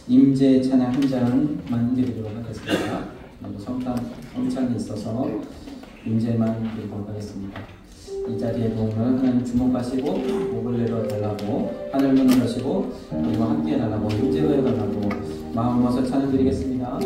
임재 찬양 한 장만 드리도록 하겠습니다. 성찬이 있어서 임재만 드리도록 하겠습니다. 이 자리에 오늘 하나님 주목하시고 목을 내려달라고 하늘 문을 여시고 그리고 함께 해달라고 임재로 해달라고 마음 모아서 찬양 드리겠습니다.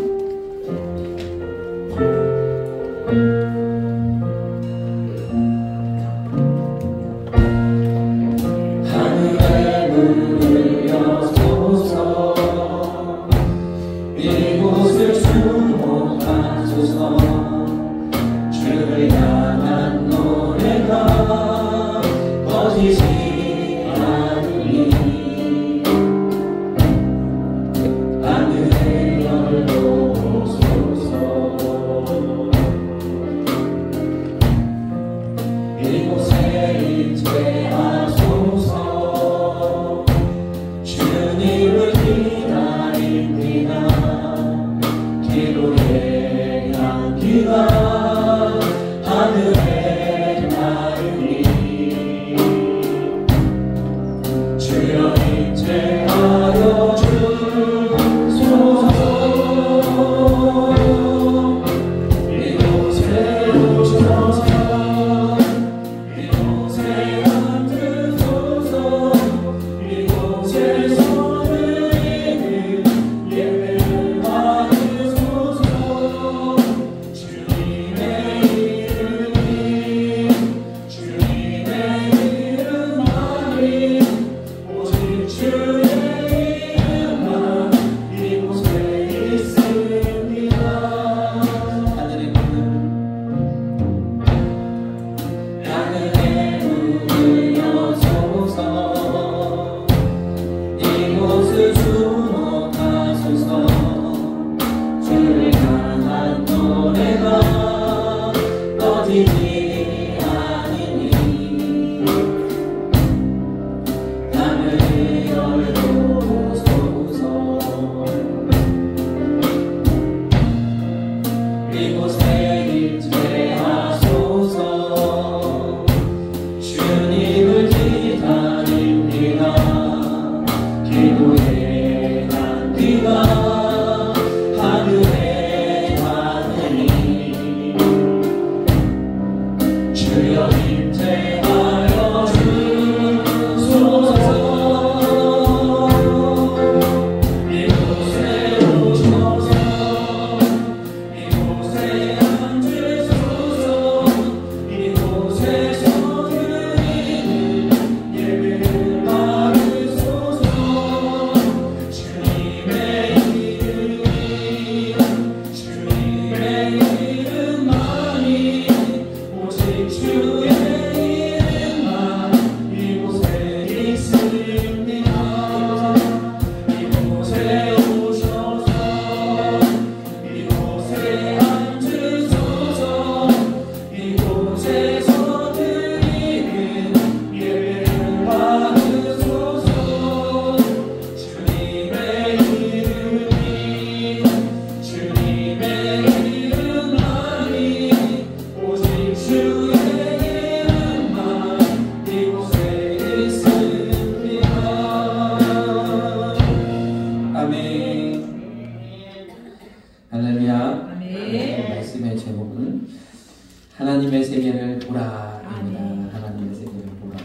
하나님의 세계를 보라입니다. 하나님의 세계를 보라.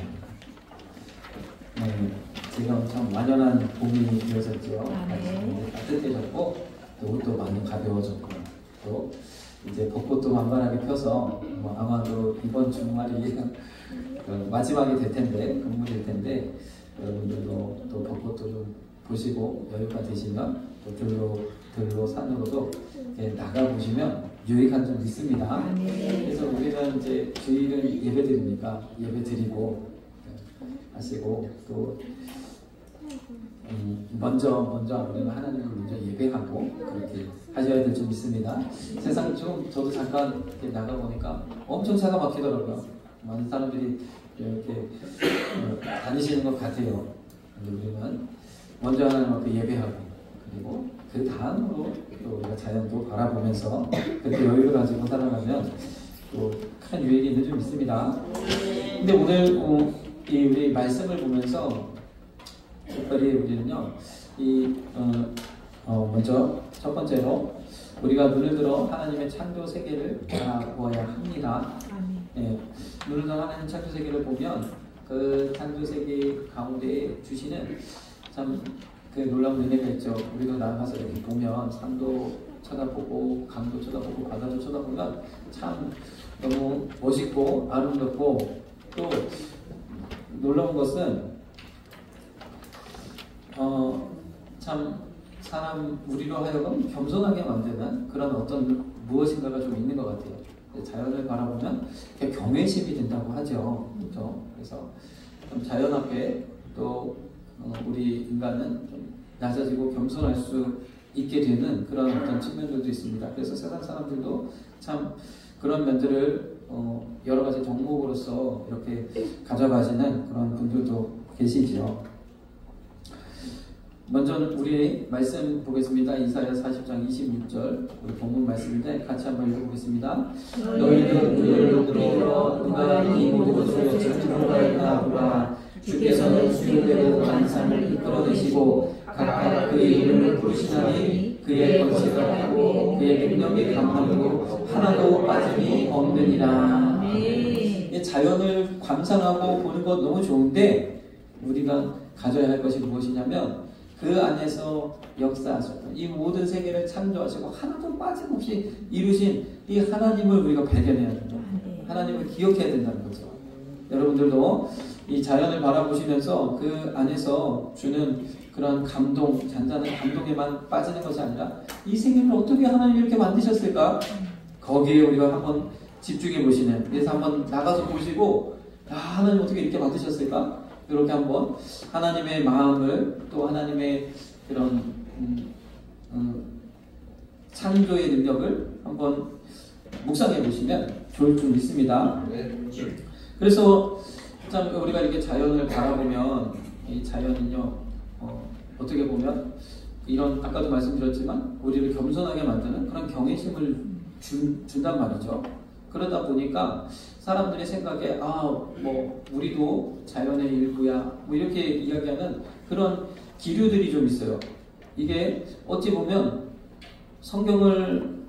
네, 지금 참 완연한 봄이 되어졌죠. 따뜻해졌고 또 옷도 많이 가벼워졌고 또 이제 벚꽃도 만발하게 펴서 아마도 이번 주말이 마지막이 될 텐데 금물일 텐데 여러분들도 또 벚꽃도 좀 보시고 여유가 되시면 또 들로 산으로도 나가 보시면 유익한 점 있습니다. 그래서 우리는 이제 주일은 예배 드리니까 예배 드리고 하시고 또 먼저 우리는 하나님을 먼저 예배하고 그렇게 하셔야 될 점 있습니다. 세상 좀 저도 잠깐 이렇게 나가 보니까 엄청 차가 막히더라고요. 많은 사람들이 이렇게 다니시는 것 같아요. 우리는 먼저 하나님 앞에 예배하고 그리고 그 다음으로 또 우리가 자연도 바라보면서 그렇게 여유를 가지고 살아가면 또 큰 유익이 있는 점 있습니다. 근데 오늘 우리 말씀을 보면서 특별히 우리는요 이 먼저 첫 번째로 우리가 눈을 들어 하나님의 창조 세계를 바라보아야 합니다. 예, 눈을 들어 하나님 창조 세계를 보면 그 창조 세계 가운데 주시는 참 그 놀라운 은혜가 있죠. 우리도 나가서 이렇게 보면 산도 쳐다보고 강도 쳐다보고 바다도 쳐다보면 참 너무 멋있고 아름답고, 또 놀라운 것은 참 사람 우리로 하여금 겸손하게 만드는 그런 어떤 무엇인가가 좀 있는 것 같아요. 자연을 바라보면 경외심이 된다고 하죠. 그렇죠? 그래서 좀 자연 앞에 또 우리 인간은 좀 낮아지고 겸손할 수 있게 되는 그런 어떤 측면들도 있습니다. 그래서 세상 사람들도 참 그런 면들을 여러 가지 덕목으로서 이렇게 가져가시는 그런 분들도 계시죠. 먼저 우리 말씀 보겠습니다. 이사야 40장 26절 우리 본문 말씀인데 같이 한번 읽어보겠습니다. 너희는 눈을 들어 누가 이 모든 것을 들어가였나 보라. 주께서는 수요대로 만상을 이끌어내시고 각각 그의 이름을 부르시나니 그의 권세가 크고 그의 능력이 강하고 하나도 빠짐이 없느니라. 자연을 감상하고 보는 것 너무 좋은데 우리가 가져야 할 것이 무엇이냐면 그 안에서 역사하셨던 이 모든 세계를 창조하시고 하나도 빠짐없이 이루신 이 하나님을 우리가 발견해야 된다. 하나님을 기억해야 된다는 거죠. 여러분들도 이 자연을 바라보시면서 그 안에서 주는 그런 감동, 잔잔한 감동에만 빠지는 것이 아니라 이 세계를 어떻게 하나님이 이렇게 만드셨을까? 거기에 우리가 한번 집중해 보시는, 그래서 한번 나가서 보시고 하나님 어떻게 이렇게 만드셨을까? 이렇게 한번 하나님의 마음을, 또 하나님의 그런 창조의 능력을 한번 묵상해 보시면 좋을 줄 믿습니다. 그래서 참 우리가 이렇게 자연을 바라보면 이 자연은요 어떻게 보면 이런 아까도 말씀드렸지만 우리를 겸손하게 만드는 그런 경외심을 준단 말이죠. 그러다 보니까 사람들의 생각에 뭐 우리도 자연의 일부야 뭐 이렇게 이야기하는 그런 기류들이 좀 있어요. 이게 어찌 보면 성경을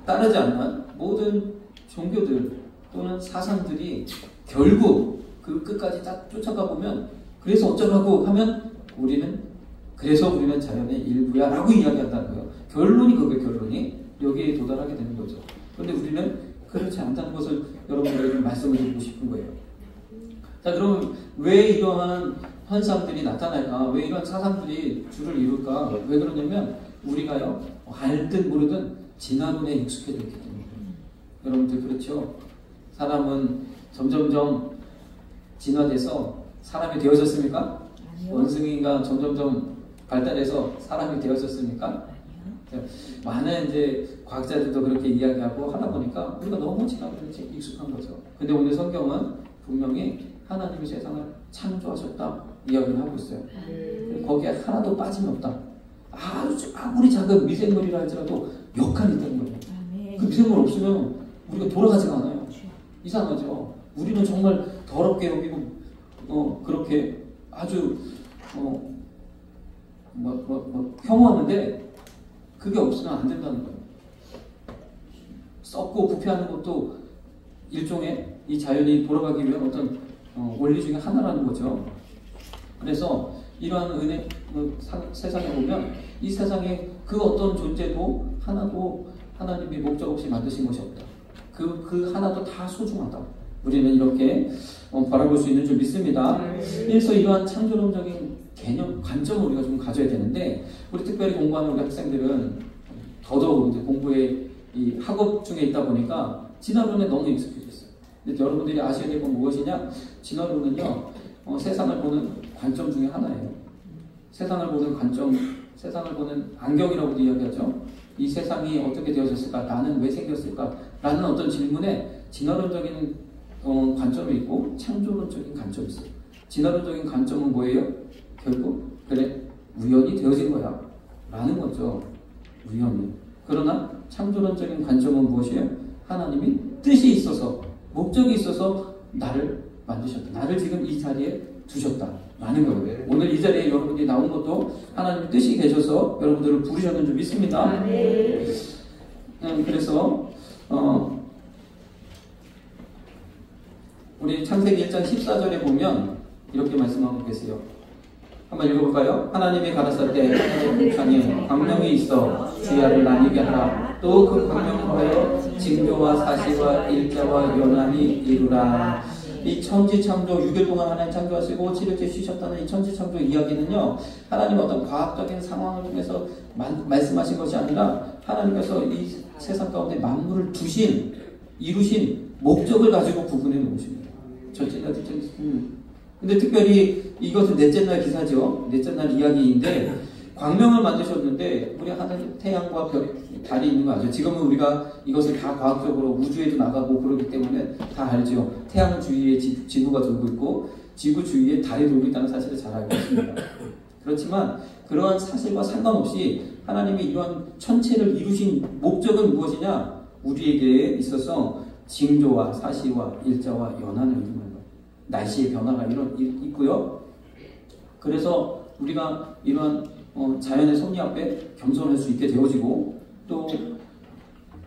따르지 않는 모든 종교들 또는 사상들이 결국 그 끝까지 딱 쫓아가 보면 그래서 어쩌라고 하면 그래서 우리는 자연의 일부야 라고 이야기한다는 거예요. 결론이 결론이 여기에 도달하게 되는 거죠. 그런데 우리는 그렇지 않다는 것을 여러분들에게 좀 말씀을 드리고 싶은 거예요. 자, 그럼 왜 이러한 현상들이 나타날까? 왜 이러한 사상들이 주를 이룰까? 왜 그러냐면 우리가요 알든 모르든 진화론에 익숙해져 있기 때문에. 여러분들 그렇죠? 사람은 점점점 진화돼서 사람이 되어졌습니까? 아니요. 원숭이가 점점점 발달해서 사람이 되어졌습니까? 아니요. 많은 이제 과학자들도 그렇게 이야기하고 하다 보니까 우리가 너무 진화론에 익숙한 거죠. 근데 오늘 성경은 분명히 하나님이 세상을 창조하셨다 이야기를 하고 있어요. 거기에 하나도 빠짐이 없다. 아무리 작은 미생물이라 할지라도 역할이 있다는 거예요. 그 미생물 없으면 우리가 돌아가지가 않아요. 이상하죠. 우리는 정말 더럽게 여기고 그렇게 아주 혐오하는데 그게 없으면 안 된다는 거예요. 썩고 부패하는 것도 일종의 이 자연이 돌아가기 위한 어떤 원리 중에 하나라는 거죠. 그래서 이러한 은혜 세상에 보면 이 세상에 그 어떤 존재도 하나도 하나님이 목적 없이 만드신 것이 없다. 그 하나도 다 소중하다. 우리는 이렇게 바라볼 수 있는 줄 믿습니다. 그래서 이러한 창조론적인 개념, 관점을 우리가 좀 가져야 되는데 우리 특별히 공부하는 우리 학생들은 더더욱 이제 공부에 이 학업 중에 있다 보니까 진화론에 너무 익숙해져 있어요. 근데 여러분들이 아셔야 될 건 무엇이냐? 진화론은요 세상을 보는 관점 중에 하나예요. 세상을 보는 관점, 세상을 보는 안경이라고도 이야기하죠. 이 세상이 어떻게 되어졌을까? 나는 왜 생겼을까? 라는 어떤 질문에 진화론적인 관점이 있고 창조론적인 관점이 있어요. 진화론적인 관점은 뭐예요? 결국 그래 우연히 되어진 거야 라는 거죠. 우연히. 그러나 창조론적인 관점은 무엇이에요? 하나님이 뜻이 있어서 목적이 있어서 나를 만드셨다. 나를 지금 이 자리에 두셨다 많은 거예요. 오늘 이 자리에 여러분들이 나온 것도 하나님의 뜻이 계셔서 여러분들을 부르셨는 줄 믿습니다. 그래서 우리 창세기 1장 14절에 보면 이렇게 말씀하고 계세요. 한번 읽어볼까요? 하나님이 가라사대 하늘의 북한에 광명이 있어 주야를 나뉘게 하라. 또 그 광명을 하여 징조와 사시와 일자와 연함이 이루라. 이 천지창조 6일 동안 하나님 창조하시고 7일째 쉬셨다는 이 천지창조 이야기는요, 하나님 어떤 과학적인 상황을 통해서 말씀하신 것이 아니라 하나님께서 이 세상 가운데 만물을 이루신 목적을 가지고 구분해 놓으십니다. 첫째 날, 둘째 날. 근데 특별히 이것은 넷째 날 기사죠. 넷째 날 이야기인데, 광명을 만드셨는데 우리 하늘 태양과 달이 있는 거 아죠? 지금은 우리가 이것을 다 과학적으로 우주에도 나가고 그러기 때문에 다 알죠. 태양 주위에 지구가 돌고 있고 지구 주위에 달이 돌고 있다는 사실을 잘 알고 있습니다. 그렇지만 그러한 사실과 상관없이 하나님이 이러한 천체를 이루신 목적은 무엇이냐? 우리에게 있어서 징조와 사시와 일자와 연한을 이루는 것, 날씨의 변화가 있고요. 그래서 우리가 이러한 자연의 섭리 앞에 겸손할 수 있게 되어지고, 또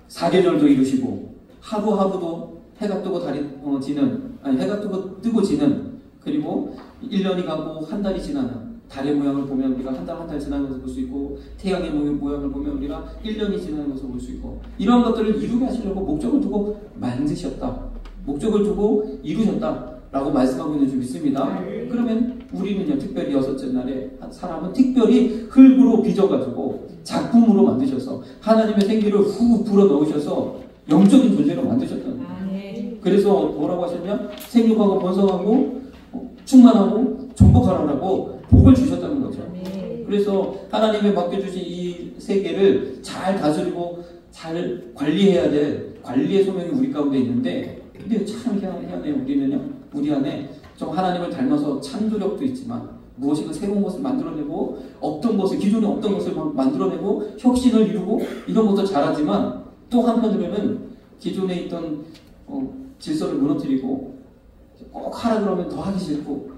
사계절도 이루시고 하루하루도 해가 뜨고 해가 뜨고 지는, 그리고 1년이 가고 한 달이 지나는 달의 모양을 보면 우리가 한 달 한 달 지나는 것을 볼 수 있고, 태양의 모양을 보면 우리가 1년이 지나는 것을 볼 수 있고, 이런 것들을 이루게 하시려고 목적을 두고 만드셨다, 목적을 두고 이루셨다 라고 말씀하고 있는 줄 믿습니다. 그러면 우리는요, 특별히 여섯째 날에 사람은 특별히 흙으로 빚어가지고 작품으로 만드셔서 하나님의 생기를 후 불어 넣으셔서 영적인 존재로 만드셨다는 거예요. 그래서 뭐라고 하셨냐? 생육하고 번성하고 충만하고 정복하라고 복을 주셨다는 거죠. 그래서 하나님이 맡겨주신 이 세계를 잘 다스리고 잘 관리해야 될 관리의 소명이 우리 가운데 있는데, 근데 참 희한해요. 우리 안에 좀 하나님을 닮아서 창조력도 있지만 무엇인가 새로운 것을 만들어내고 기존에 없던 것을 만들어내고 혁신을 이루고 이런 것도 잘하지만, 또 한편으로는 기존에 있던 질서를 무너뜨리고 꼭 하라 그러면 더 하기 싫고,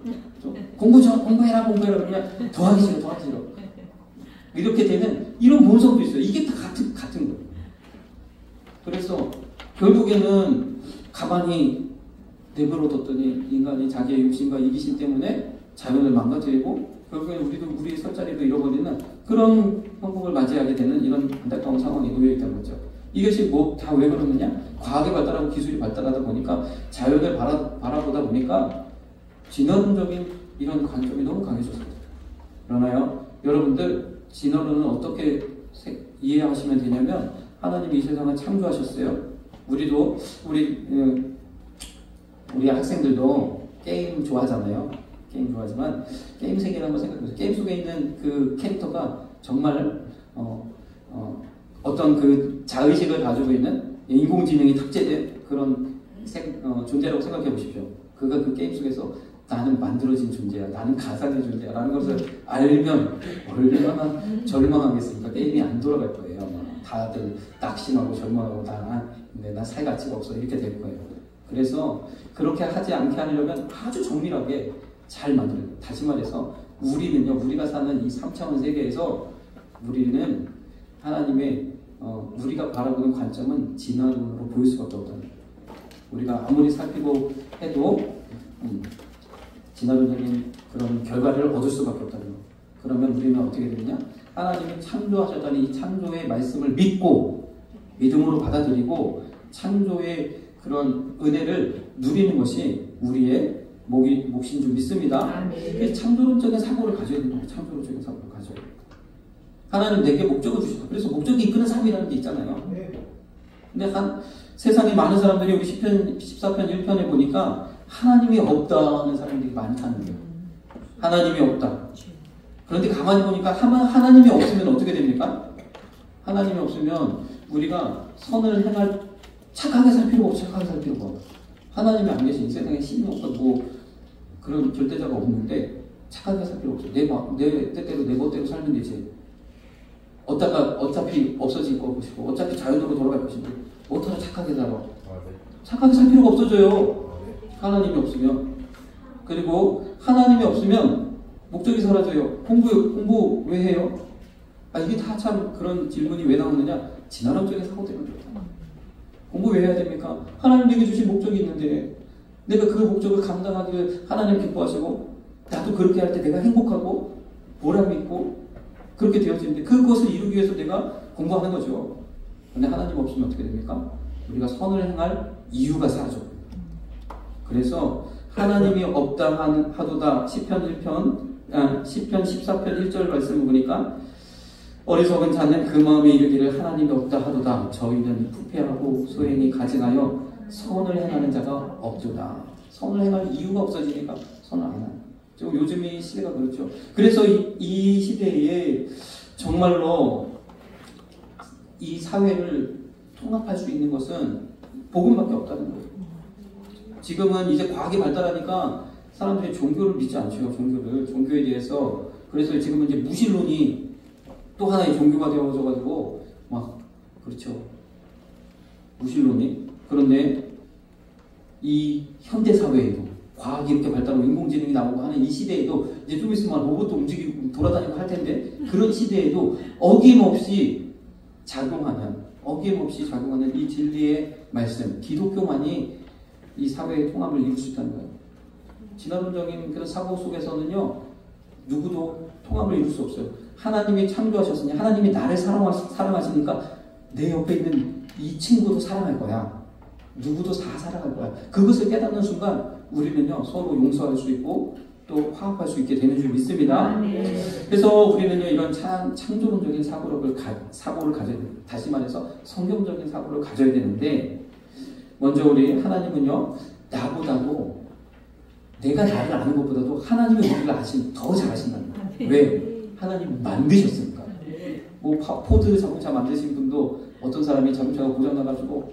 공부해라 그러면 더 하기 싫어. 이렇게 되는 이런 본성도 있어요. 이게 다 같은 거예요. 그래서 결국에는 가만히 내버려뒀더니 인간이 자기의 욕심과 이기심 때문에 자연을 망가뜨리고 결국에는 우리도 우리의 설 자리도 잃어버리는 그런 형국을 맞이하게 되는 이런 안타까운 상황에 놓여 있다는 거죠. 이것이 다 왜 그러느냐? 과학이 발달하고 기술이 발달하다 보니까 자연을 바라보다 보니까 진화론적인 이런 관점이 너무 강해졌습니다. 그러나요, 여러분들, 진화론은 어떻게 이해하시면 되냐면, 하나님이 이 세상을 창조하셨어요. 우리 학생들도 게임 좋아하잖아요. 게임 좋아하지만 게임 세계를 한번 생각해보세요. 게임 속에 있는 그 캐릭터가 정말 어떤 그 자의식을 가지고 있는 인공지능이 탑재된 그런 존재라고 생각해 보십시오. 그가 그 게임 속에서 나는 만들어진 존재야, 나는 가상의 존재야 라는 것을 알면 얼마나 절망하겠습니까? 게임이 안 돌아갈 거예요. 다들 낙심하고 절망하고 나 살 가치가 없어 이렇게 될 거예요. 그래서 그렇게 하지 않게 하려면 아주 정밀하게 잘 만들어요. 다시 말해서 우리가 사는 이 3차원 세계에서 우리는 하나님의 우리가 바라보는 관점은 진화론으로 보일 수밖에 없다는 거예요. 우리가 아무리 살피고 해도 진화론적인 그런 결과를 얻을 수밖에 없다는 거예요. 그러면 우리는 어떻게 되느냐? 하나님이 창조하셨다는 이 창조의 말씀을 믿음으로 받아들이고 창조의 그런 은혜를 누리는 것이 우리의 몫인 줄 믿습니다. 그래서 창조론적인 사고를 가져야 됩니다. 창조론적인 사고를 가져야 됩니다. 하나님 내게 목적을 주셨다. 그래서 목적이 이끄는 삶이라는 게 있잖아요. 근데 세상에 많은 사람들이 우리 14편 1편에 보니까 하나님이 없다는 사람들이 많다는 거예요. 하나님이 없다. 그런데 가만히 보니까 하나님이 없으면 어떻게 됩니까? 하나님이 없으면 우리가 선을 행할 착하게 살 필요가 없고 착하게 살 필요가 없고, 하나님이 안 계신 이 세상에 신이 없고 그런 절대자가 없는데 착하게 살 필요 없어. 내 뜻대로 내 멋대로 살면 되지. 어차피 없어질 것이고 어차피 자연으로 돌아갈 것인데 어떻게 착하게 살아? 착하게 살 필요가 없어져요. 하나님이 없으면. 그리고 하나님이 없으면 목적이 사라져요. 공부 왜 해요? 이게 다 참 그런 질문이 왜 나오느냐? 진화론적인 사고 때문에 그렇다. 공부 왜 해야 됩니까? 하나님에게 주신 목적이 있는데 내가 그 목적을 감당하기를 하나님 기뻐하시고 나도 그렇게 할 때 내가 행복하고 보람이 있고 그렇게 되어지는데 그것을 이루기 위해서 내가 공부하는 거죠. 근데 하나님 없으면 어떻게 됩니까? 우리가 선을 행할 이유가 사라져. 그래서 하나님이 없다 하도다 시편 14편 1절 말씀을 보니까 어리석은 자는 그 마음에 이르기를 하나님이 없다 하도다 저희는 부패하고 소행이 가증하여 선을 행하는 자가 없도다. 선을 행할 이유가 없어지니까 선을 안 하는. 요즘 이 시대가 그렇죠. 그래서 이 시대에 정말로 이 사회를 통합할 수 있는 것은 복음밖에 없다는 거예요. 지금은 이제 과학이 발달하니까 사람들이 종교를 믿지 않죠. 종교에 대해서. 그래서 지금은 이제 무신론이 또 하나의 종교가 되어져가지고 그렇죠. 무신론이. 그런데 이 현대 사회에도 과학이 이렇게 발달하고 인공지능이 나오고 하는 이 시대에도 이제 좀 있으면 로봇도 움직이고 돌아다니고 할 텐데 그런 시대에도 어김없이 작용하는 이 진리의 말씀, 기독교만이 이 사회의 통합을 이룰 수 있다는 거예요. 진화론적인 그런 사고 속에서는요, 누구도 통합을 이룰 수 없어요. 하나님이 창조하셨으니 하나님이 나를 사랑하시니까 내 옆에 있는 이 친구도 사랑할 거야. 누구도 다 사랑할 거야. 그것을 깨닫는 순간 우리는요 서로 용서할 수 있고 또 화합할 수 있게 되는 줄 믿습니다. 그래서 우리는요 이런 창조론적인 사고를 가져야 돼요. 다시 말해서 성경적인 사고를 가져야 되는데 먼저 우리 하나님은요 나보다도 내가 나를 아는 것보다도 하나님이 우리를 더 잘 아신다는 거예요. 왜? 하나님 만드셨으니까. 포드 자동차 만드신 분도 어떤 사람이 자동차가 고장나가지고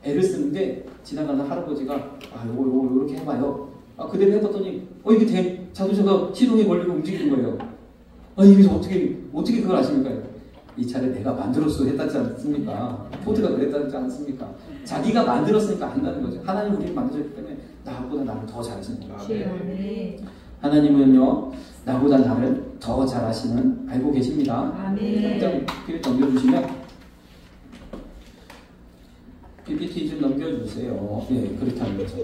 애를 쓰는데 지나가는 할아버지가 요거 이렇게 해봐요. 그대로 해봤더니 이게 자동차가 시동이 걸리고 움직이는 거예요. 이게 어떻게 그걸 아십니까? 이 차를 내가 만들었어 했다지 않습니까? 포드가 그랬다지 않습니까? 자기가 만들었으니까 안다는 거죠. 하나님 우리를 만드셨기 때문에 나보다 나를 더 잘하시는 거예요. 하나님은요 나보다 나를 더 잘하시는 알고 계십니다. 한장 넘겨주시면 PPT 좀 넘겨주세요. 네, 그렇다는 거죠.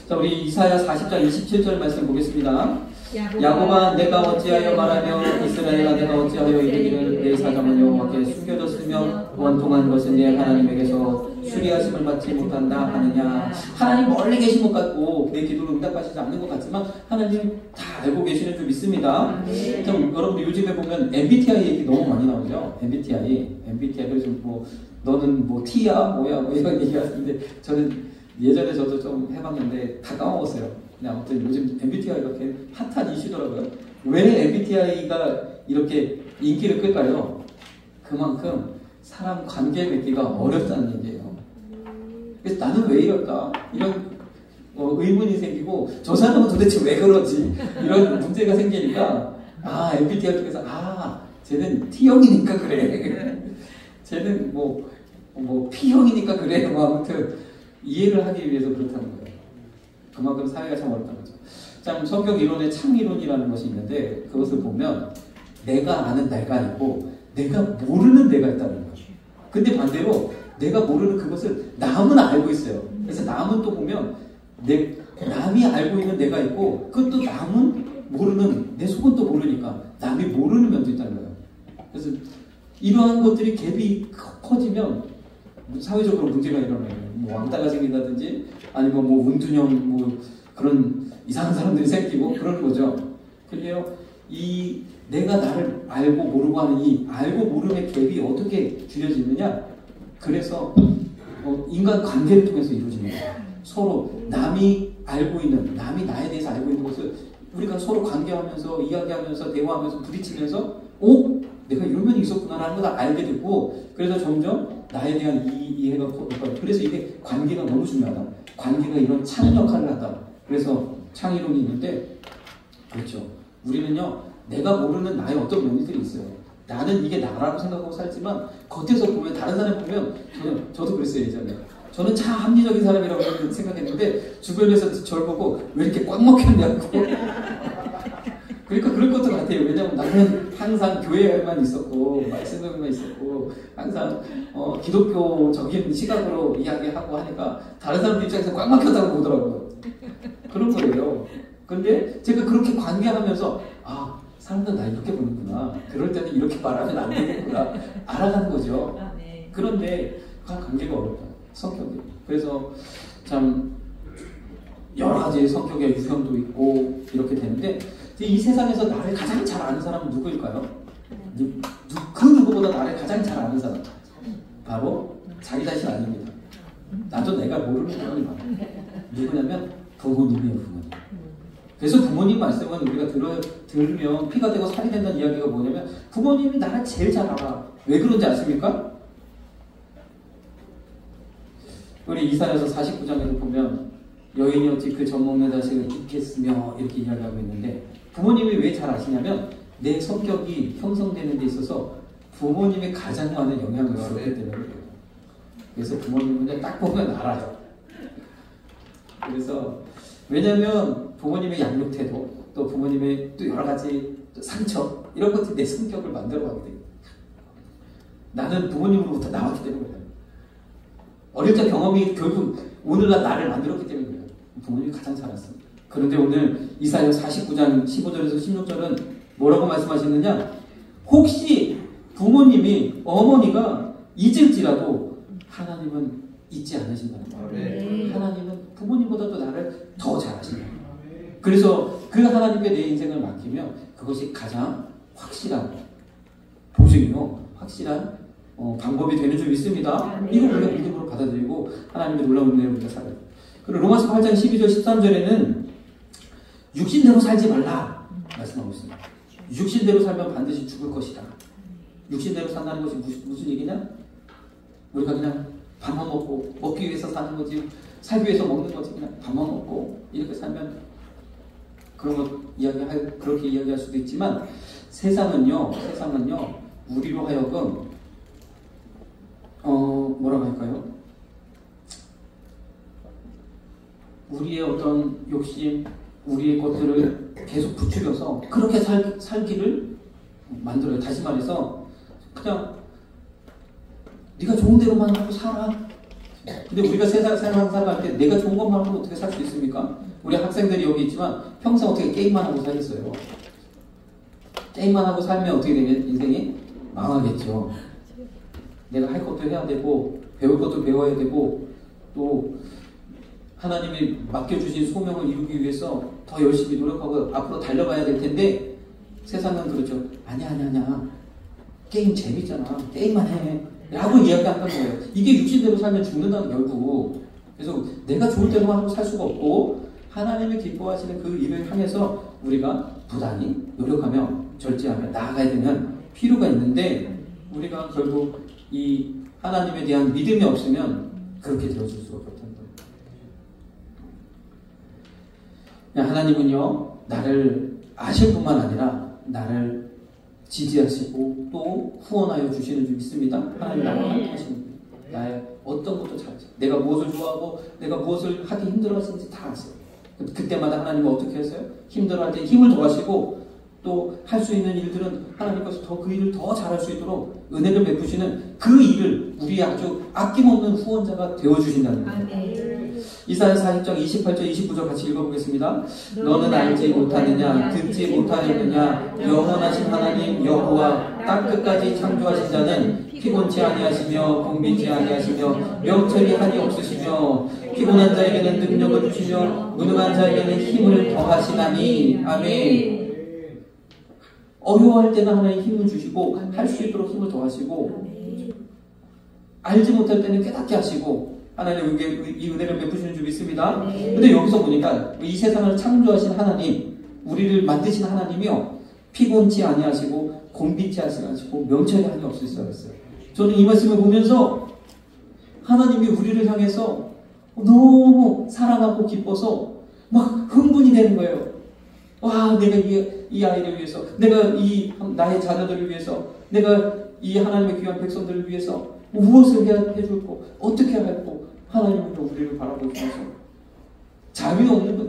자, 우리 이사야 40장 27절 말씀 보겠습니다. 야곱아 내가 어찌하여 말하며 이스라엘아 내가 어찌하여 이르기를 내 사정은 여호와께 숨겨졌으며 원통한 것은 내 하나님에게서 수리하심을 받지 못한다 하느냐. 하나님 멀리 계신 것 같고 내 기도를 응답하시지 않는 것 같지만 하나님 다 알고 계시는 줄 믿습니다. 좀 여러분들 요즘에 보면 MBTI 얘기 너무 많이 나오죠. MBTI 그래서 너는 T야 뭐야 이런 얘기 하는데 저는 예전에 저도 좀 해봤는데 다 까먹었어요. 근데 아무튼 요즘 MBTI가 이렇게 핫한 이슈더라고요. 왜 MBTI가 이렇게 인기를 끌까요? 그만큼 사람 관계 맺기가 어렵다는 얘기예요. 그래서 나는 왜 이럴까? 이런 의문이 생기고 저 사람은 도대체 왜 그러지? 이런 문제가 생기니까 MBTI 쪽에서 쟤는 T형이니까 그래. 쟤는 P형이니까 그래. 아무튼 이해를 하기 위해서 그렇다는 거예요. 그만큼 사회가 참 어렵다는 거죠. 참 성경 이론의 창이론이라는 것이 있는데 그것을 보면 내가 아는 내가 있고 내가 모르는 내가 있다는 거예요. 근데 반대로 내가 모르는 그것을 남은 알고 있어요. 그래서 남은 또 보면 남이 알고 있는 내가 있고 그것도 남은 모르는 내 속은 또 모르니까 남이 모르는 면도 있다는 거예요. 그래서 이러한 것들이 갭이 커지면 사회적으로 문제가 일어나요. 왕따가 생긴다든지 아니면 운둔형 그런 이상한 사람들이 생기고 그러는 거죠. 그래요. 이 내가 나를 알고 모르고 하는 이 알고 모름의 갭이 어떻게 줄여지느냐? 그래서 인간 관계를 통해서 이루어지는 거예요. 서로 남이 알고 있는 남이 나에 대해서 알고 있는 것을 우리가 서로 관계하면서 이야기하면서 대화하면서 부딪히면서 내가 이런 면이 있었구나라는 걸 알게 되고 그래서 점점 나에 대한 이해가 커지고 그래서 이게 관계가 너무 중요하다. 관계가 이런 창 역할을 한다. 그래서 창이론이 있는데 그렇죠. 우리는요 내가 모르는 나의 어떤 면들이 있어요. 나는 이게 나라고 생각하고 살지만 겉에서 보면 다른 사람 보면 저도 그랬어요 예전에. 저는 참 합리적인 사람이라고 생각했는데 주변에서 저를 보고 왜 이렇게 꽉 먹혔냐고 그러니까 그럴 것도 같아요. 왜냐면 나는 항상 교회에만 있었고 말씀에만 있었고 항상 기독교적인 시각으로 이야기하고 하니까 다른 사람들 입장에서 꽉 막혔다고 보더라고요. 그런 거예요. 근데 제가 그렇게 관계하면서 사람들 나 이렇게 보는구나. 그럴 때는 이렇게 말하면 안 되겠구나. 알아가는 거죠. 네. 그런데 관계가 어렵다. 성격이. 그래서 참 여러 가지 성격의 유형도 있고 이렇게 되는데 이 세상에서 나를 가장 잘 아는 사람은 누구일까요? 그 누구보다 나를 가장 잘 아는 사람. 바로 자기 자신 아닙니다. 나도 내가 모르는 사람이 많아. 누구냐면 부모님이에요. 부모님. 그래서 부모님 말씀은 우리가 들으면 피가 되고 살이 된다는 이야기가 뭐냐면 부모님이 나를 제일 잘 알아. 왜 그런지 아십니까? 우리 이사야서 49장에서 보면 여인이 어찌 그 젖먹는 자식을 잊겠으며 이렇게 이야기하고 있는데 부모님이 왜 잘 아시냐면 내 성격이 형성되는 데 있어서 부모님이 가장 많은 영향을 줬기 때문에 그래요. 그래서 부모님은 딱 보면 알아요. 그래서 왜냐하면 부모님의 양육 태도 또 부모님의 또 여러 가지 상처 이런 것들이 내 성격을 만들어가게 돼요. 나는 부모님으로부터 나왔기 때문에 그래요. 어릴 적 경험이 결국 오늘날 나를 만들었기 때문에 그래요. 부모님이 가장 잘 알았습니다. 그런데 오늘 이사야 49장 15절에서 16절은 뭐라고 말씀하시느냐? 혹시 부모님이 어머니가 잊을지라도 하나님은 잊지 않으신다는 거예요. 하나님은 부모님보다도 나를 더 잘 아신다. 그래서 그 하나님께 내 인생을 맡기면 그것이 가장 확실한 보증이요. 확실한 방법이 되는 줄 믿습니다. 이걸 우리가 믿음으로 받아들이고 하나님의 놀라운 은혜를 우리가 살아요. 그리고 로마서 8장 12절 13절에는 육신대로 살지 말라 말씀하고 있습니다. 육신대로 살면 반드시 죽을 것이다. 육신대로 산다는 것이 무슨 얘기냐? 우리가 그냥 밥만 먹고 먹기 위해서 사는 거지 살기 위해서 먹는 거지 그냥 밥만 먹고 이렇게 살면 그런 거 그렇게 이야기할 수도 있지만 세상은요 우리로 하여금 뭐라고 할까요? 우리의 어떤 욕심, 우리의 것들을 계속 부추겨서 그렇게 살기를 만들어요. 다시 말해서 그냥 네가 좋은 대로만 하고 살아. 근데 우리가 세상 살아갈 때 내가 좋은 것만 하고 어떻게 살 수 있습니까? 우리 학생들이 여기 있지만 평생 어떻게 게임만 하고 살겠어요? 게임만 하고 살면 어떻게 되면 인생이 망하겠죠. 내가 할 것도 해야 되고 배울 것도 배워야 되고 또 하나님이 맡겨주신 소명을 이루기 위해서 더 열심히 노력하고 앞으로 달려가야 될 텐데 세상은 그렇죠. 아니야. 게임 재밌잖아. 게임만 해. 라고 이야기한다는 거예요. 이게 육신대로 살면 죽는다는 결국. 그래서 내가 좋을 대로만 하고 살 수가 없고 하나님이 기뻐하시는 그 일을 향해서 우리가 부단히 노력하며 절제하며 나아가야 되는 필요가 있는데 우리가 결국 이 하나님에 대한 믿음이 없으면 그렇게 되어줄 수가 없다는 거예요. 하나님은요 나를 아실 뿐만 아니라 나를 지지하시고 또 후원하여 주시는 줄 믿습니다. 하나님 나와 함께 하십니다. 나의 어떤 것도 잘 아세요. 내가 무엇을 좋아하고 내가 무엇을 하기 힘들어하시는지 다 아세요. 그때마다 하나님은 어떻게 하세요? 힘들어할 때 힘을 더하시고 또 할 수 있는 일들은 하나님께서 더 그 일을 더 잘할 수 있도록 은혜를 베푸시는 그 일을 우리 아주 아낌없는 후원자가 되어주신다는 거예요. 이사야 40장 28절 29절 같이 읽어보겠습니다. 너는 알지 못하느냐 듣지 못하느냐 영원하신 하나님 여호와 땅끝까지 창조하신 자는 피곤치 아니하시며 공비치 아니하시며 명철이 한이 없으시며 피곤한 자에게는 능력을 주시며 무능한 자에게는 힘을 더하시나니 아멘. 어려워할 때는 하나님 힘을 주시고 할 수 있도록 힘을 더하시고 알지 못할 때는 깨닫게 하시고 하나님 이 은혜를 베푸시는 줄 믿습니다. 근데 여기서 보니까 이 세상을 창조하신 하나님 우리를 만드신 하나님이요 피곤치 아니하시고 곤비치 아니하시고 명철이 한이 없으시다고 했어요. 저는 이 말씀을 보면서 하나님이 우리를 향해서 너무 사랑하고 기뻐서 막 흥분이 되는 거예요. 와, 내가 이 아이를 위해서, 내가 나의 자녀들을 위해서, 내가 이 하나님의 귀한 백성들을 위해서 무엇을 해줄 거, 어떻게 할 거, 하나님은 우리를 바라보시면서 잠이 없는 거,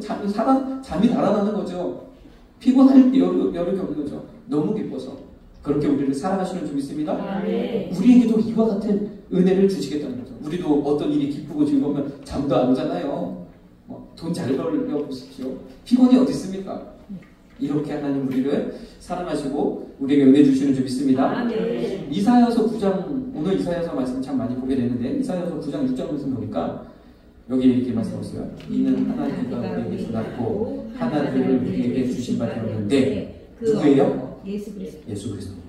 잠이 달아나는 거죠. 피곤할 때 열을 겪는 거죠. 너무 기뻐서 그렇게 우리를 사랑하시는 줄 믿습니다. 우리에게도 이와 같은 은혜를 주시겠다는 거죠. 우리도 어떤 일이 기쁘고 즐거우면 잠도 안 오잖아요. 돈 잘 벌려 보십시오. 피곤이 어디 있습니까? 이렇게 하나님 우리를 사랑하시고 우리에게 은혜 주시는 줄 믿습니다. 이사야서 9장, 오늘 이사야서 말씀 참 많이 보게 되는데 이사야서 9장 6절 말씀 보니까 여기 이렇게 말씀하셨어요. 이는 하나님과 우리에게서 낳고 하나님을 우리에게 주신 바 되었는데 누구예요? 예수 그리스도.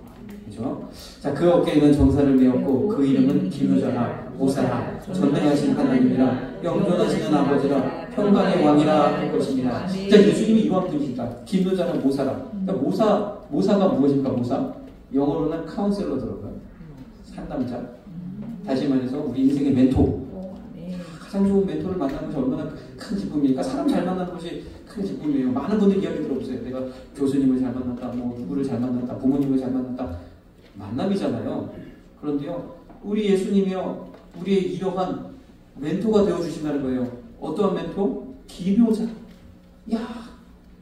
그렇죠? 자, 그 어깨에는 정사를 메었고 그 이름은 기묘자라 모사라 전능하신 하나님이라 영존하시는 아버지라 평강의 왕이라 할 것입니다. 자, 예수님이 이와 분이시다. 기묘자라 모사라. 그러니까 모사가 무엇입니까? 모사? 영어로는 카운셀러 들어가요. 상담자. 다시 말해서 우리 인생의 멘토. 가장 좋은 멘토를 만나는 것이 얼마나 큰 기쁨입니까? 사람 잘 만나는 것이 큰 기쁨이에요. 많은 분들 이야기 들어보세요. 내가 교수님을 잘 만났다, 뭐 누구를 잘 만났다, 부모님을 잘 만났다. 만남이잖아요. 그런데요, 우리 예수님이요, 우리의 이러한 멘토가 되어주신다는 거예요. 어떠한 멘토? 기묘자. 야,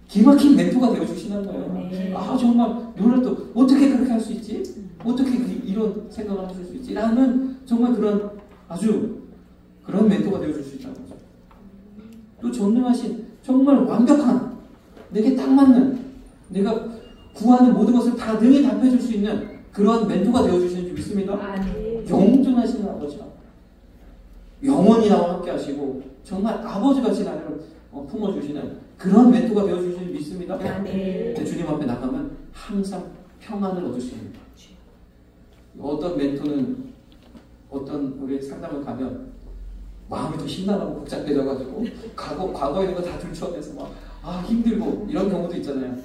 기막힌 멘토가 되어주신다는 거예요. 아, 정말 놀랍다. 어떻게 그렇게 할 수 있지? 어떻게 이런 생각을 하실 수 있지? 라는 정말 그런 아주 그런 멘토가 되어줄 수 있다는 거죠. 또 전능하신 정말 완벽한 내게 딱 맞는 내가 구하는 모든 것을 다 능히 답해줄 수 있는 그런 멘토가 되어주시는 줄 믿습니다. 영존하시는 아버지가 영원히 나와 함께 하시고 정말 아버지같이 나를 품어주시는 그런 멘토가 되어주시는 줄 믿습니다. 주님 앞에 나가면 항상 평안을 얻을 수 있는 거죠. 어떤 멘토는 어떤 우리 상담을 가면 마음이 더 심란하고 복잡해져가지고 과거에 있는 거 다 들추어내서 막 힘들고 이런 경우도 있잖아요.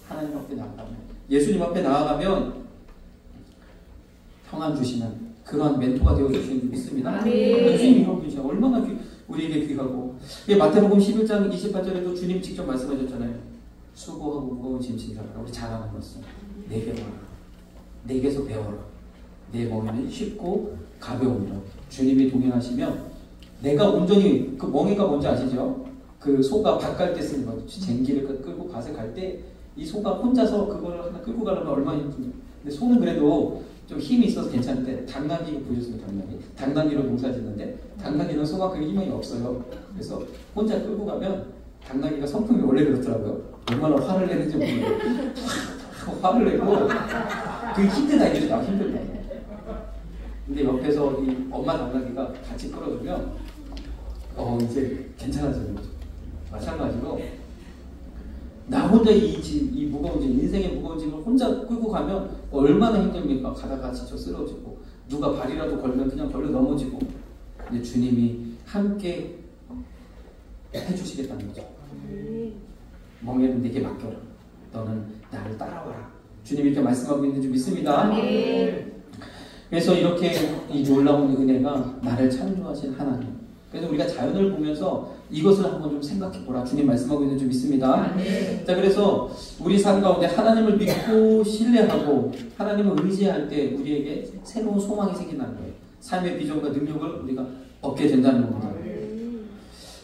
하나님 앞에 나아가면 예수님 앞에 나아가면 평안 주시는 그런 멘토가 되어주시는 줄 믿습니다. 예수님 이런 분이셔. 얼마나 우리에게 귀하고 마태복음 11장 28절에도 주님 직접 말씀하셨잖아요. 수고하고 무거운 짐 진 자들아 우리 잘하는 것은 내게 와라. 내게서 배워라. 내 멍에는 쉽고 가벼움이라. 주님이 동행하시면 내가 온전히 그 멍에가 뭔지 아시죠? 그 소가 밭 갈 때 쓰는 거. 쟁기를 끌고 밭에 갈 때 이 소가 혼자서 그거를 하나 끌고 가려면 얼마나 힘든지. 근데 소는 그래도 좀 힘이 있어서 괜찮은데 당나귀 보셨어요? 당나귀로 농사 짓는데 당나귀는 소만큼 힘이 없어요. 그래서 혼자 끌고 가면 당나귀가 성품이 원래 그렇더라고요. 얼마나 화를 내는지 모르겠어요. 화를 내고 그게 힘들다 이거죠. 힘들다. 근데 옆에서 이 엄마 당나귀가 같이 끌어주면 이제 괜찮아지는 거죠. 마찬가지로 나 혼자 이 무거운 짐, 인생의 무거운 짐을 혼자 끌고 가면 얼마나 힘듭니까? 가다가 지쳐 쓰러지고 누가 발이라도 걸면 그냥 걸려 넘어지고. 근데 주님이 함께 해주시겠다는 거죠. 멍에는 내게 맡겨라. 너는 나를 따라와라. 주님이 이렇게 말씀하고 있는 줄 믿습니다. 그래서 이렇게 이 놀라운 은혜가 나를 창조하신 하나님. 그래서 우리가 자연을 보면서 이것을 한번 좀 생각해 보라. 주님 말씀하고 있는 줄 믿습니다. 자, 그래서 우리 삶 가운데 하나님을 믿고 신뢰하고 하나님을 의지할 때 우리에게 새로운 소망이 생긴다는 거예요. 삶의 비전과 능력을 우리가 얻게 된다는 겁니다.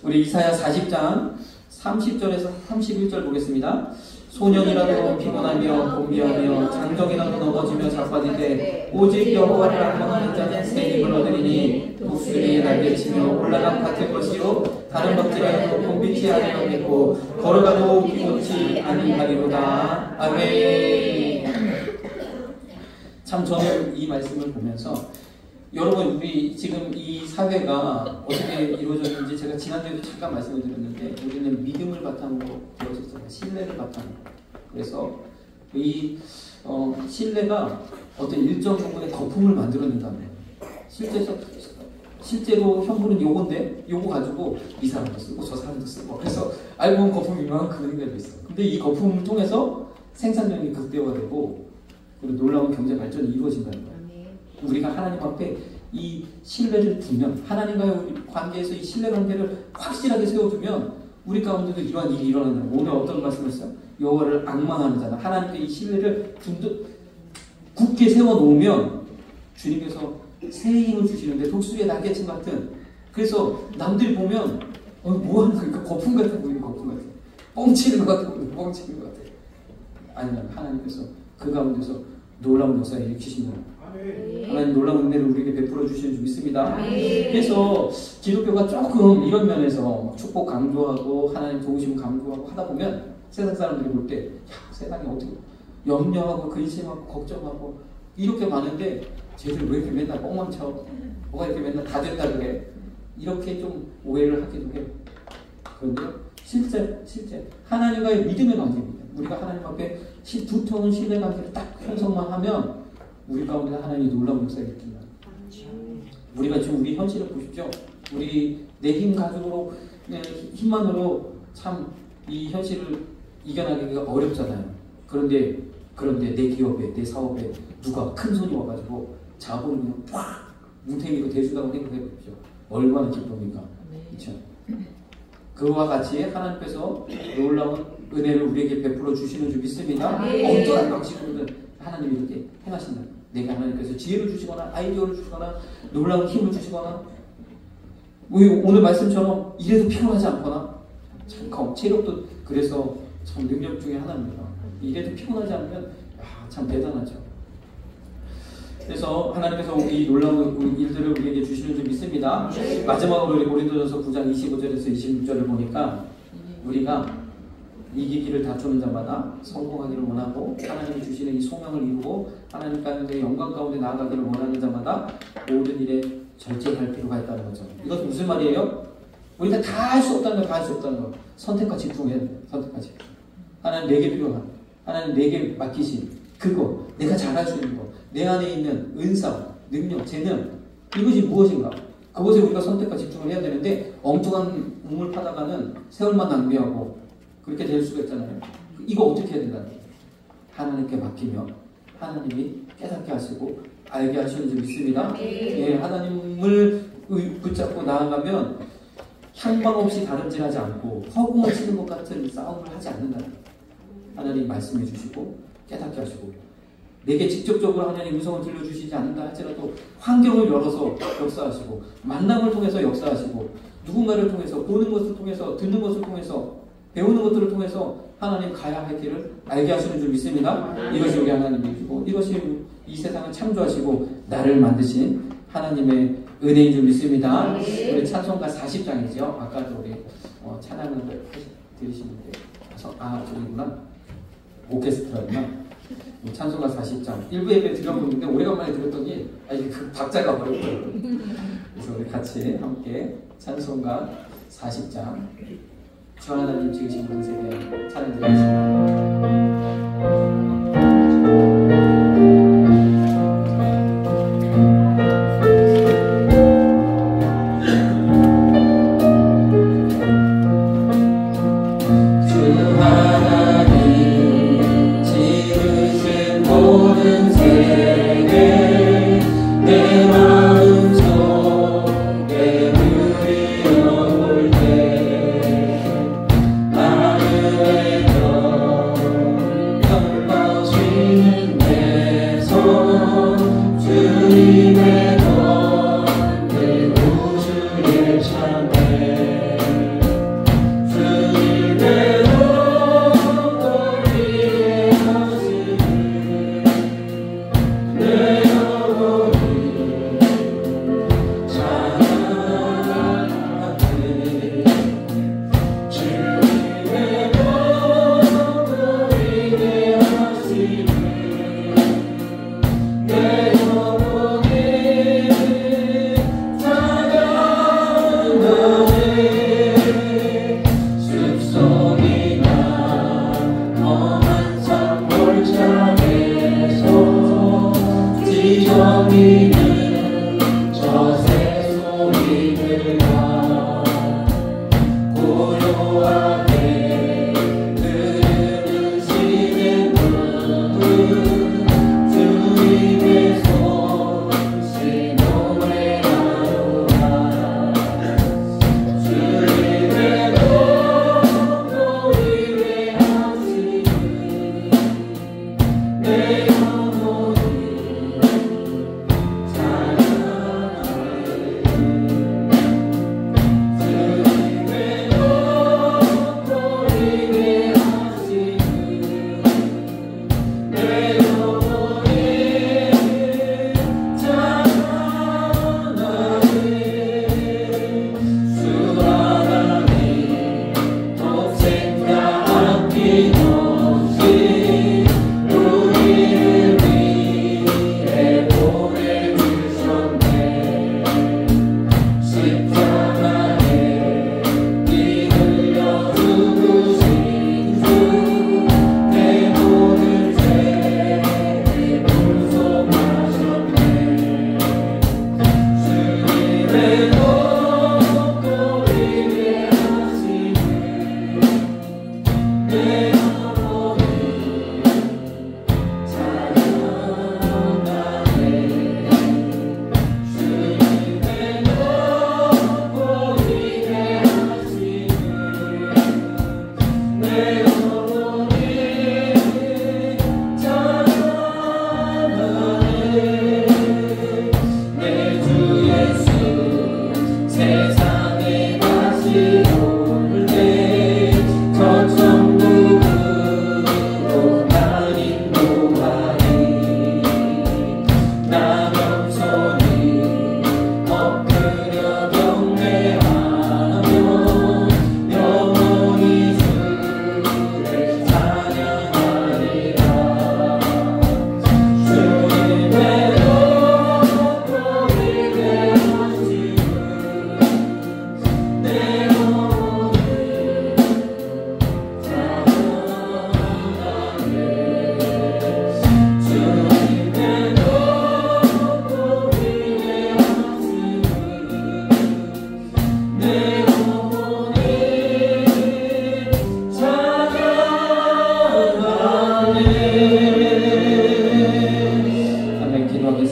우리 이사야 40장 30절에서 31절 보겠습니다. 소년이라도 피곤하며 곤비하며 장정이라도 넘어지며 자빠지되 오직 여호와를 악망하는 자는 새 힘을 얻으리니 독수리의 날개치며 올라간 같을 것이요 다른 박질하여도 곤비치 아니하겠고 걸어가도 피곤치 아니하리로다. 아멘. 참 저는 이 말씀을 보면서 여러분 우리 지금 이 사회가 어떻게 이루어졌는지 제가 지난주에도 잠깐 말씀을 드렸는데 우리는 믿음을 바탕으로 되어졌잖아요. 신뢰를 바탕으로. 그래서 이 신뢰가 어떤 일정 부분의 거품을 만들어낸다는 거예요. 실제로 현물은 요건데 요거 가지고 이 사람도 쓰고 저 사람도 쓰고 그래서 알고 보면 거품이 이만큼 되어 있어. 근데 이 거품을 통해서 생산량이 극대화되고 그리고 놀라운 경제 발전이 이루어진다는 거예요. 우리가 하나님 앞에 이 신뢰를 두면 하나님과의 관계에서 이 신뢰관계를 확실하게 세워두면 우리 가운데도 이러한 일이 일어나는 거예요. 오늘 어떤 말씀을 했어요? 여호와를 앙망하는 자는 하나님께 이 신뢰를 굳게 세워놓으면 주님께서 새 힘을 주시는데 독수리의 날개침 같은 그래서 남들이 보면 뭐 하는 거니까 거품 같아 보이는 거품 같아 뻥치는 것 같아 보이는 뻥치는 것 같아 아니면 하나님께서 그 가운데서 놀라운 역사를 일으키신다. 하나님 놀라운 은혜를 우리에게 베풀어 주시는 줄 믿습니다. 그래서 기독교가 조금 이런 면에서 축복 강조하고 하나님 도우심 강조하고 하다 보면 세상 사람들이 볼 때 세상에 어떻게 염려하고 근심하고 걱정하고 이렇게 많은데 쟤들 왜 이렇게 맨날 뻥망쳐? 뭐가 이렇게 맨날 다 됐다 그래? 이렇게 좀 오해를 하기도 해요. 그런데 실제 하나님과의 믿음의 관계입니다. 우리가 하나님 앞에 두터운 신뢰관계를 딱 형성만 하면 우리 가운데 하나님이 놀라운 역사를 일으킨다. 우리가 지금 우리 현실을 보십시오. 우리 내 힘 가지고 힘만으로 참 이 현실을 이겨나가기가 어렵잖아요. 그런데 내 기업에 내 사업에 누가 큰 손이 와가지고 자본을 그냥 꽉 뭉탱이로 대주다고 생각해 보십시오. 얼마나 기쁩니까? 그렇죠? 그와 같이 하나님께서 놀라운 은혜를 우리에게 베풀어 주시는 줄 믿습니다. 어떠한 방식으로든 하나님이 이렇게 행하신다. 내가 하나님께서 지혜를 주시거나 아이디어를 주시거나 놀라운 힘을 주시거나 오늘 말씀처럼 이래도 피곤하지 않거나 참 체력도 그래서 참 능력 중에 하나입니다. 이래도 피곤하지 않으면 참 대단하죠. 그래서 하나님께서 이 놀라운 일들을 우리에게 주시는 줄 믿습니다. 마지막으로 우리 고린도전서 9장 25절에서 26절을 보니까 우리가 이기기를 다투는 자마다 성공하기를 원하고 하나님이 주시는 이 소명을 이루고 하나님 가운데 영광 가운데 나아가기를 원하는 자마다 모든 일에 절제할 필요가 있다는 거죠. 이것은 무슨 말이에요? 우리가 다 할 수 없다는 거, 다 할 수 없다는 거. 선택과 집중해야 돼. 선택과 집중. 하나님 내게 필요한, 하나님 내게 맡기신 그거, 내가 잘할 수 있는 거, 내 안에 있는 은사, 능력, 재능, 이것이 무엇인가? 그것에 우리가 선택과 집중을 해야 되는데 엉뚱한 우물 파다가는 세월만 낭비하고 그렇게 될 수가 있잖아요. 이거 어떻게 해야 된다는 거예요? 하나님께 맡기면 하나님이 깨닫게 하시고 알게 하시는 줄 믿습니다. 예, 하나님을 붙잡고 나아가면 향방 없이 다름질하지 않고 허공을 치는 것 같은 싸움을 하지 않는다. 하나님 말씀해 주시고 깨닫게 하시고 내게 직접적으로 하나님 음성을 들려주시지 않는다 할지라도 환경을 열어서 역사하시고 만남을 통해서 역사하시고 누군가를 통해서 보는 것을 통해서 듣는 것을 통해서 배우는 것들을 통해서 하나님 가야 할 길을 알게 하시는 줄 믿습니다. 이것이 우리 하나님이시고 이것이 이 세상을 창조하시고 나를 만드신 하나님의 은혜인 줄 믿습니다. 우리 찬송가 40장이죠. 아까도 우리 찬양을 들으시는데 저기구나. 오케스트라구나. 찬송가 40장 1부 예배 드려보는데 오래간만에 들었더니 이게 그 박자가 어렵더라고요. 그래서 우리 같이 함께 찬송가 40장 주 하나님 지으신 분에 대한 찬양 드리겠습니다.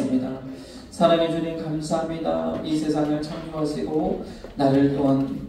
기도하겠습니다. 사랑해 주님 감사합니다. 이 세상을 창조하시고 나를 또한